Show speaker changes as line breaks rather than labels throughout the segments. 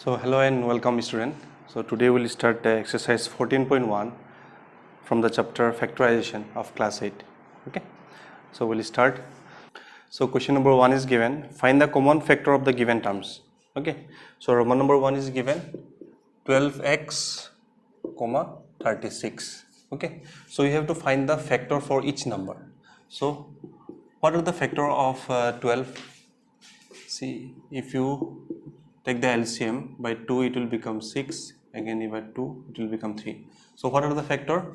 So hello and welcome student. So today we'll start exercise 14.1 from the chapter Factorization of class 8. Okay. So we'll start. So question number 1 is given. Find the common factor of the given terms. Okay. So Roman number 1 is given 12x, 36. Okay. So you have to find the factor for each number. So what are the factor of 12? See, if you take the LCM by 2 it will become 6, again by 2 it will become 3. So what are the factor?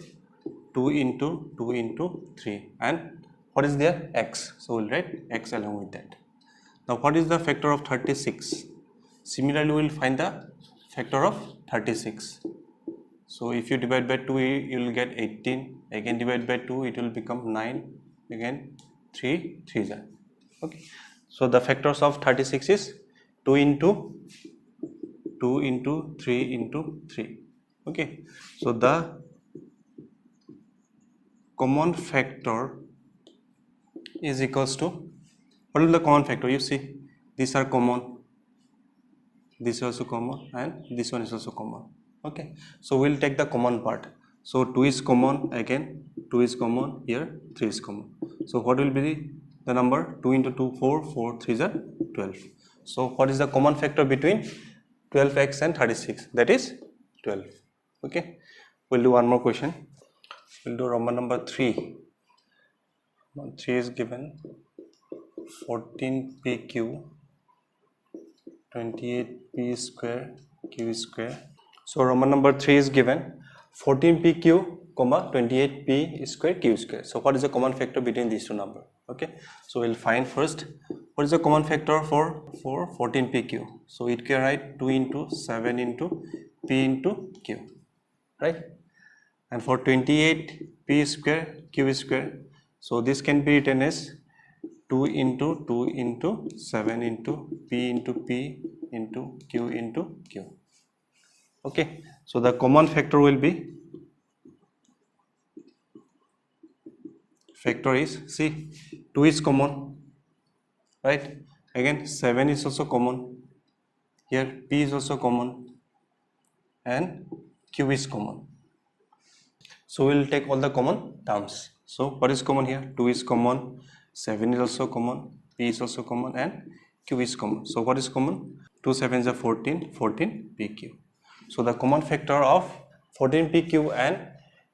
2 into 2 into 3, and what is their x? So we'll write x along with that. Now what is the factor of 36? Similarly we will find the factor of 36. So if you divide by 2 you will get 18, again divide by 2 it will become 9, again 3 3s are. Okay. So the factors of 36 is 2 into 2 into 3 into 3. Okay. So the common factor is equals to, what is the common factor? You see, these are common, this is also common, and this one is also common. Okay. So we'll take the common part. So 2 is common, again 2 is common, here 3 is common. So what will be the number? 2 into 2, 4, 4, 3 is 12. So what is the common factor between 12x and 36? That is 12. Okay. We'll do one more question. We'll do Roman number 3. 3 is given 14pq 28p square q square. So Roman number 3 is given 14pq, 28p square q square. So what is the common factor between these two numbers? Okay. So we'll find first what is the common factor for 14pq. So it can write 2 into 7 into p into q, right? And for 28p square q square, so this can be written as 2 into 7 into p into q into q. Okay. So the common factor will be, factor is, see, 2 is common, right? Again 7 is also common, here p is also common, and q is common. So we will take all the common terms. So what is common here? 2 is common, 7 is also common, p is also common, and q is common. So what is common? 2 7s are 14, 14pq. So the common factor of 14pq and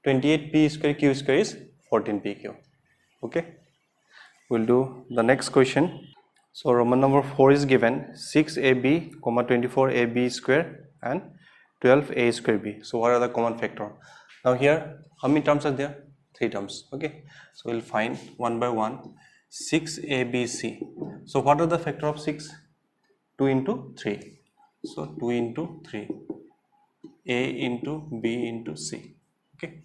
28p square q square is 14pq. Okay. We'll do the next question. So Roman number 4 is given 6ab, 24ab square and 12a square b. So what are the common factor? Now here, how many terms are there? 3 terms. Okay. So we'll find one by one. 6abc. So what are the factor of 6? 2 into 3. So 2 into 3. A into b into c. Okay.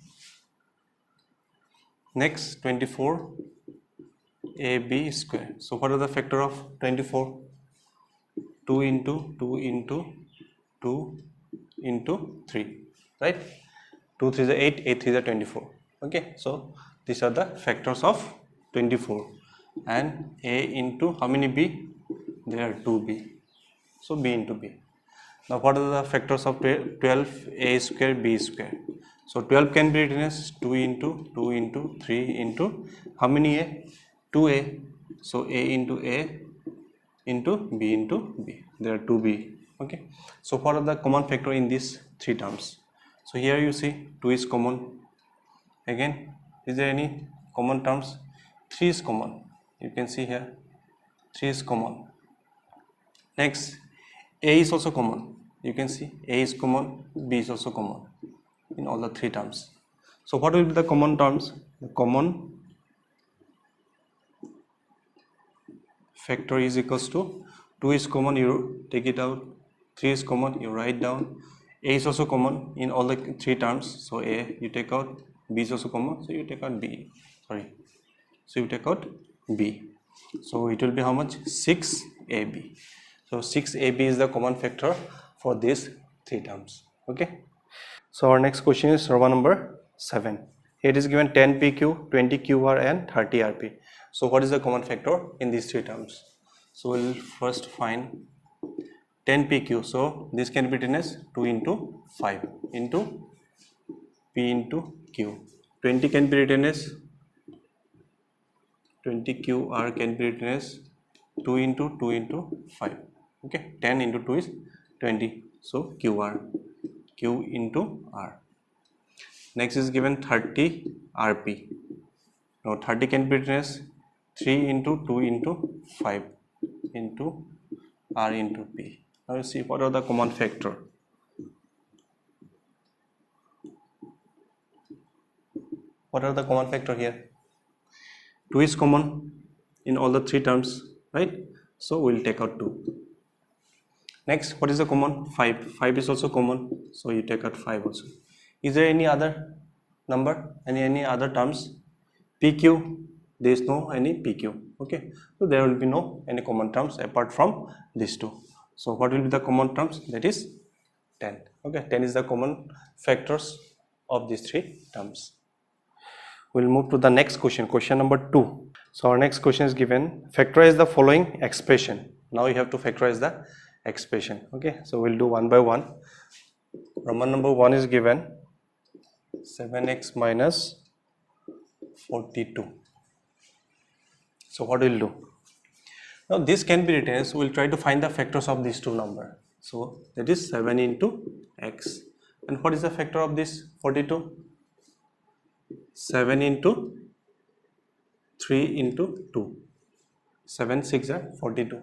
Next 24 ab square. So what are the factor of 24? 2 into 2 into 2 into 3, right? 2 3 is 8, 8 3 is 24. Okay. So these are the factors of 24. And a into how many b? There are 2b. So b into b. Now what are the factors of 12? A square b square. So 12 can be written as 2 into 2 into 3 into how many a? 2a. So a into a into b into b. There are 2b. Okay. So what are the common factor in these 3 terms? So here you see 2 is common. Again, is there any common terms? 3 is common. You can see here 3 is common. Next, a is also common. You can see a is common, b is also common in all the 3 terms. So what will be the common terms? The common factor is equals to 2 is common, you take it out, 3 is common, you write down, a is also common in all the 3 terms, so a you take out, b is also common, so you take out b, so you take out b. So it will be how much? 6ab. So 6ab is the common factor for these 3 terms. Okay. So our next question is Roman number 7. It is given 10pq, 20qr and 30rp. So what is the common factor in these 3 terms? So we'll first find 10 pq, so this can be written as 2 into 5 into p into q. 20 can be written as 20 qr can be written as 2 into 2 into 5. Okay, 10 into 2 is 20, so qr, q into r. Next is given 30 rp. Now 30 can be written as 3 into 2 into 5 into r into p. Now you see what are the common factor. What are the common factor here? 2 is common in all the three terms, right? So we'll take out 2. Next, what is the common? 5. 5 is also common, so you take out 5 also. Is there any other number, any other terms? PQ, there is no any PQ. Okay, so there will be no any common terms apart from these two. So what will be the common terms? That is 10. Okay, 10 is the common factors of these three terms. We'll move to the next question, question number 2. So our next question is given, factorize the following expression. Now you have to factorize the expression. Okay, so we'll do one by one. Roman number 1 is given 7x minus 42. So what we'll do? Now this can be written as, we'll try to find the factors of these two numbers. So that is 7 into x. And what is the factor of this 42? 7 into 3 into 2. 7 6 are 42.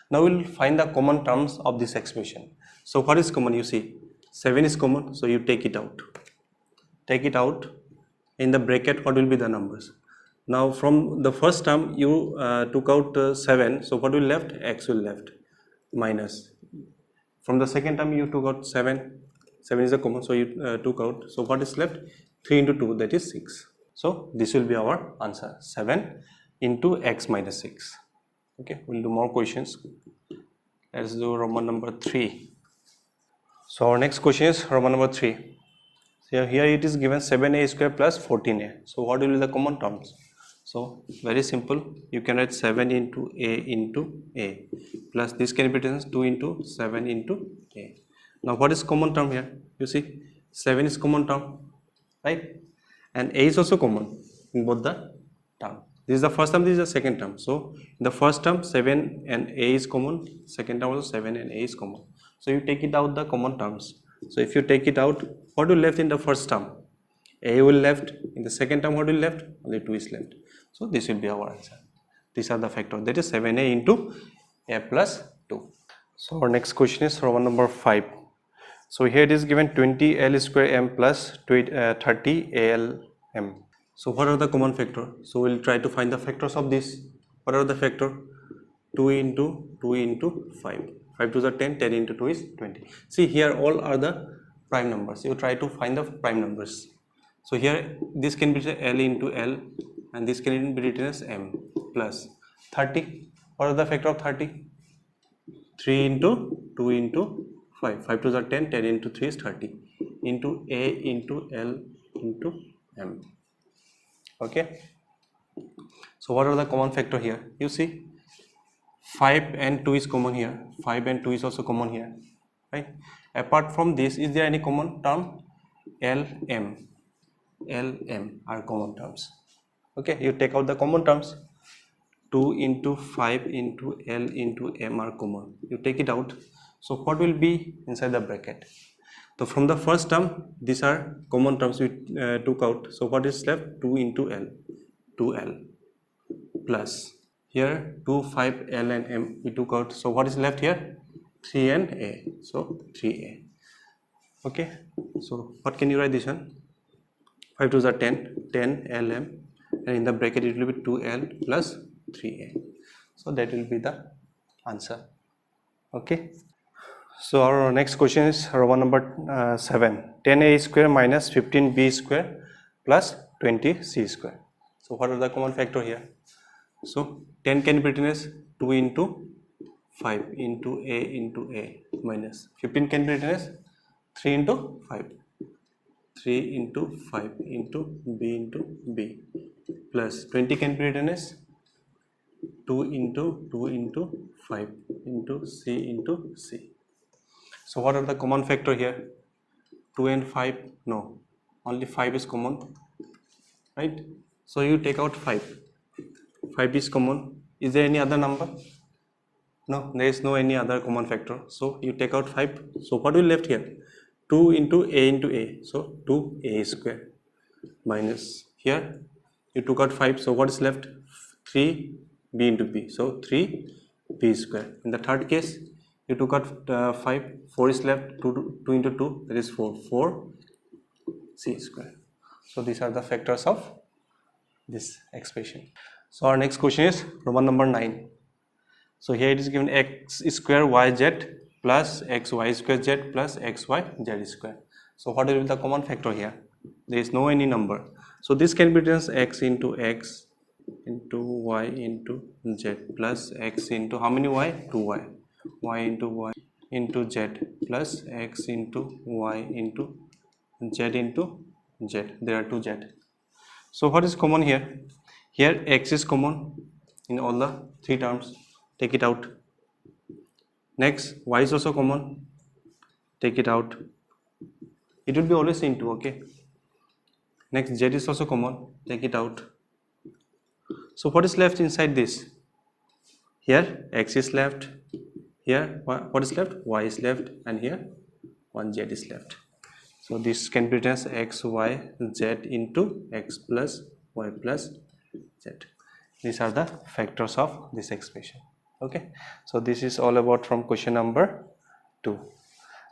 Now we'll find the common terms of this expression. So what is common? You see 7 is common, so you take it out. Take it out. In the bracket, what will be the numbers? Now from the first term you took out 7, so what will left? X will left, minus. From the second term you took out 7. 7 is a common, so you took out. So what is left? 3 into 2, that is 6. So this will be our answer, 7 into x minus 6. Okay, we'll do more questions. Let's do Roman number 3. So our next question is Roman number 3. So here it is given 7a square plus 14a. So what will be the common terms? So very simple, you can write 7 into a plus this can be written as 2 into 7 into a. Now what is common term here? You see 7 is common term, right? And a is also common in both the term. This is the first term, this is the second term. So in the first term 7 and a is common, second term also 7 and a is common. So you take it out the common terms. So if you take it out, what will left in the first term? A will left. In the second term, what will left? Only 2 is left. So this will be our answer. These are the factors. That is 7a into a plus 2. So our next question is Roman number 5. So here it is given 20l square m plus 30al m. So what are the common factor? So we'll try to find the factors of this. What are the factor? 2 into 2 into 5. 5 to the 10, 10 into 2 is 20. See here all are the prime numbers. You try to find the prime numbers. So here this can be L into L and this can be written as M plus 30. What are the factor of 30? 3 into 2 into 5. 5 to the 10, 10 into 3 is 30 into A into L into M. Okay. So what are the common factor here? You see 5 and 2 is common here. 5 and 2 is also common here. Right. Apart from this, is there any common term? L, M. L, M are common terms. Okay. You take out the common terms. 2 into 5 into L into M are common. You take it out. So what will be inside the bracket? So from the first term, these are common terms we took out. So what is left? 2 into L. 2L plus here 2, 5, L and M we took out. So what is left here? 3 and A. So 3A. Okay. So what can you write this one? 5 to the 10, 10 L M, and in the bracket it will be 2L plus 3A. So that will be the answer. Okay. So our next question is Roman number 7. 10a square minus 15b square plus 20c square. So what are the common factor here? So 10 can be written as 2 into 5 into a minus 15 can be written as 3 into 5. 3 into 5 into b plus 20 can be written as 2 into 2 into 5 into C into C. So what are the common factor here? 2 and 5? No, only 5 is common, right? So you take out 5. 5 is common. Is there any other number? No, there is no any other common factor. So you take out 5. So what will left here? 2 into A. So 2A square minus here you took out 5. So what is left? 3B into B. So 3B square. In the third case, you took out 5. 4 is left. 2 into 2, that is 4. 4C square. So these are the factors of this expression. So our next question is Roman number 9. So here it is given x square yz plus xy square z plus xy z square. So what will be the common factor here? There is no any number. So this can be written as x into x into y into z plus x into how many y? 2y. Y into z plus x into y into z into z. There are two z. So what is common here? Here x is common in all the three terms. Take it out. Next, y is also common. Take it out. It will be always into, okay. Next, z is also common. Take it out. So what is left inside this? Here x is left. Here what is left? Y is left, and here one z is left. So this can be written as x y z into x plus y plus z. These are the factors of this expression. Okay, so this is all about from question number 2.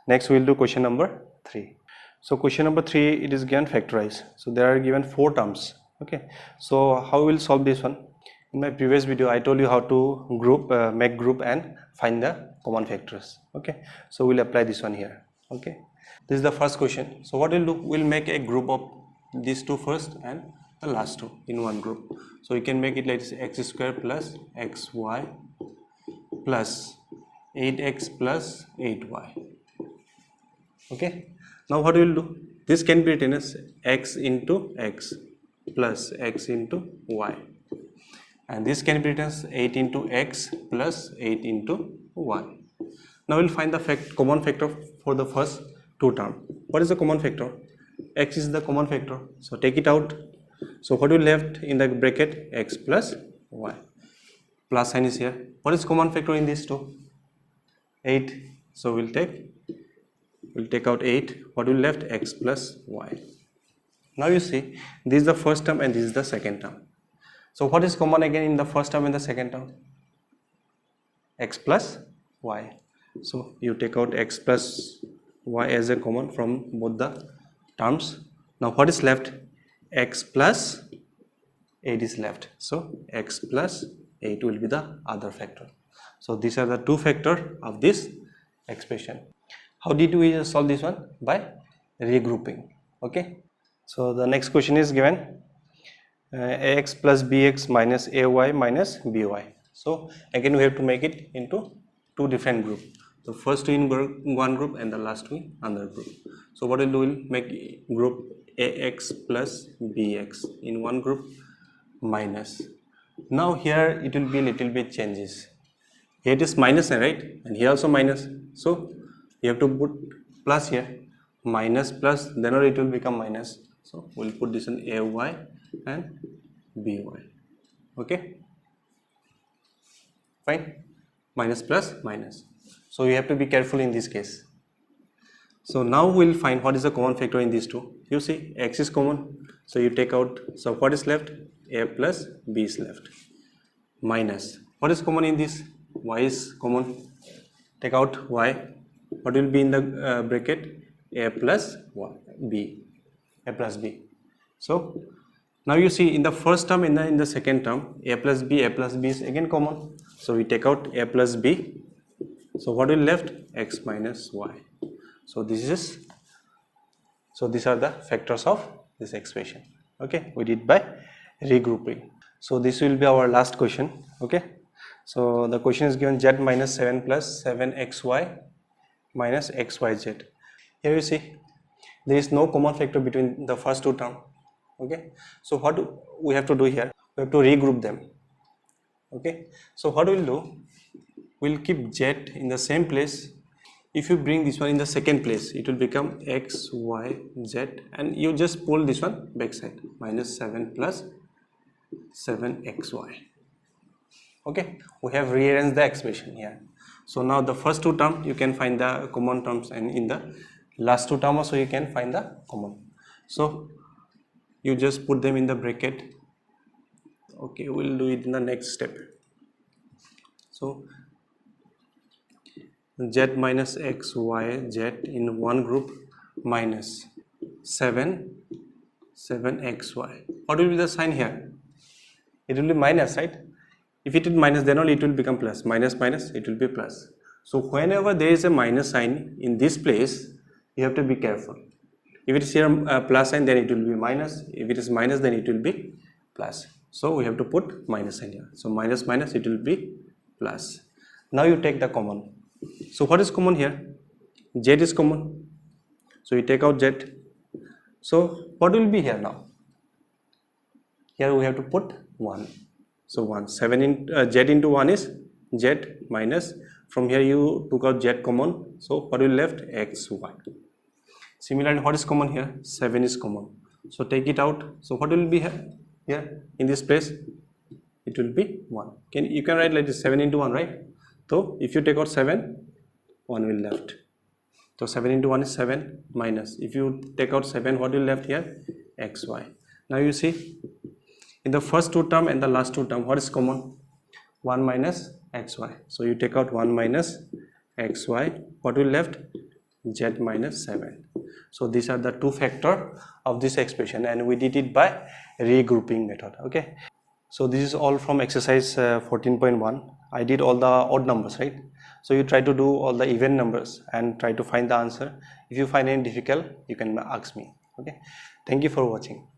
Next we will do question number 3. So question number 3, it is given factorize. So there are given 4 terms. Okay, so how we will solve this one? In my previous video I told you how to group, make group and find the common factors. Okay, so we'll apply this one here. Okay, this is the first question. So what we'll do, we'll make a group of these two first and the last two in one group. So you can make it like x square plus xy plus 8x plus 8y. Okay, now what we will do, this can be written as x into x plus x into y, and this can be written as 8 into x plus 8 into y. Now we will find the common factor for the first two terms. What is the common factor? X is the common factor, so take it out. So what will left in the bracket? X plus y. Plus sign is here. What is common factor in these two? 8. So we'll take out 8. What will left? X plus y. Now you see, this is the first term and this is the second term. So what is common again in the first term and the second term? X plus y. So you take out x plus y as a common from both the terms. Now what is left? X plus 8 is left. So x plus 8 will be the other factor. So these are the two factors of this expression. How did we solve this one? By regrouping. Okay. So the next question is given ax plus bx minus ay minus by. So again we have to make it into two different groups. The first two in one group and the last two in another group. So what we'll do, we'll make group ax plus bx in one group minus. Now here it will be a little bit changes. Here it is minus, right? And here also minus. So you have to put plus here. Minus plus, then it will become minus. So we'll put this in ay and by. Okay? Fine? Minus plus minus. So you have to be careful in this case. So now we'll find what is the common factor in these two. You see, x is common. So you take out, so what is left? A plus b is left. Minus. What is common in this? Y is common. Take out y. What will be in the bracket? A plus y, b. A plus b. So now you see in the first term and in the second term, a plus b is again common. So we take out a plus b. So what will left? X minus y. So these are the factors of this expression. Okay, we did by regrouping. So this will be our last question. Okay, so the question is given z minus 7 plus 7xy minus xyz. Here you see there is no common factor between the first two terms. Okay, so what we have to do here? We have to regroup them. Okay, so what we'll do, we'll keep z in the same place. If you bring this one in the second place, it will become x, y, z, and you just pull this one back side, minus 7 plus 7xy. Okay, we have rearranged the expression here. So now the first two terms you can find the common terms, and in the last two terms also you can find the common. So you just put them in the bracket. Okay, we'll do it in the next step. So z minus x, y, z in one group minus 7xy. What will be the sign here? It will be minus, right? If it is minus, then only it will become plus. Minus minus, it will be plus. So whenever there is a minus sign in this place, you have to be careful. If it is here a plus sign, then it will be minus. If it is minus, then it will be plus. So we have to put minus sign here. So minus minus, it will be plus. Now you take the common. So what is common here? Z is common. So you take out Z. So what will be here now? Here we have to put 1. So 1, 7 in z into 1 is z minus, from here you took out z common, so what will left? X, y. Similarly, what is common here? 7 is common. So take it out. So what will be here? Here in this place, it will be 1. You can write like this, 7 into 1, right? So if you take out 7, 1 will left. So 7 into 1 is 7 minus. If you take out 7, what will left here? X, y. Now you see, in the first two term and the last two term, what is common? 1 minus xy. So you take out 1 minus xy. What will left? Z minus 7. So these are the two factors of this expression, and we did it by regrouping method. Okay. So this is all from exercise 14.1. I did all the odd numbers, right? So you try to do all the even numbers and try to find the answer. If you find any difficult, you can ask me. Okay. Thank you for watching.